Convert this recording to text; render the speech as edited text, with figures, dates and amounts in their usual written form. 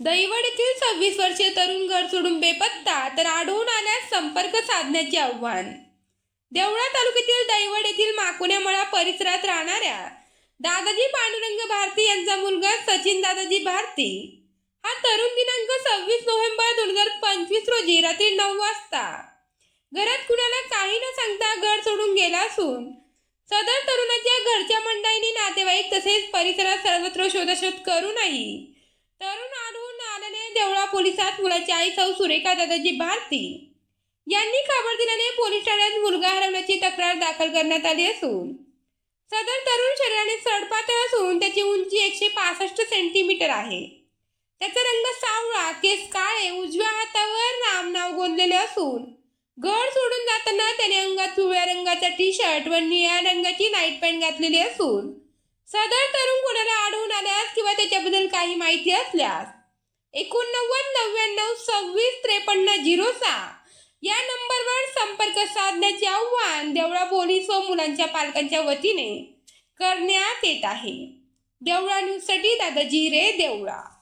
दैवड येथील 26 वर्षीय तरुण घर सोडून बेपत्ता, तर आढळून आल्यास संपर्क साधण्याचे आव्हान. देवळा तालुक्यातील दैवड येथील माकुण्यामळा परिसरात राहणाऱ्या दादाजी पांडुरंग भारती यांचा मुलगा सचिन दादाजी भारती हा तरुण दिनांक 26 नोव्हेंबर 2025 रोजी रात्री 9 वाजता घरात कुणाला काही न सांगता घर सोडून गेला असून सदर तरुणाच्या घरच्या मंडळींनी, नातेवाईक तसेच परिसरात सर्वत्र शोधाशोध करूनही तरुण आढळून आल्याने देवळा पोलिसात मुलाची आई सौ सुरेखा दादाजी भारती यांनी खबर दिल्याने पोलीस ठाण्यात मुलगा हरवल्याची तक्रार दाखल करण्यात आली असून सदर तरुण शरीराने सडपातळ असून त्याची उंची 165 सेंटीमीटर आहे. त्याचा रंग सावळा, केस काळे, उजव्या हातावर राम नाव गोंदलेले असून घर सोडून जाताना त्याने अंगात पिवळ्या रंगाचा टी शर्ट व निळ्या रंगाची नाईट पॅन्ट घातलेली असून सदर तरुण कोणाला आढळून आल्यास किंवा त्याच्याबद्दल काही माहिती असल्यास 89 99 26 53 06 या नंबरवर संपर्क साधण्याचे आव्हान देवळा पोलीस व मुलांच्या पालकांच्या वतीने करण्यात येत आहे. देवळा न्यूजसाठी दादाजी रे देवळा.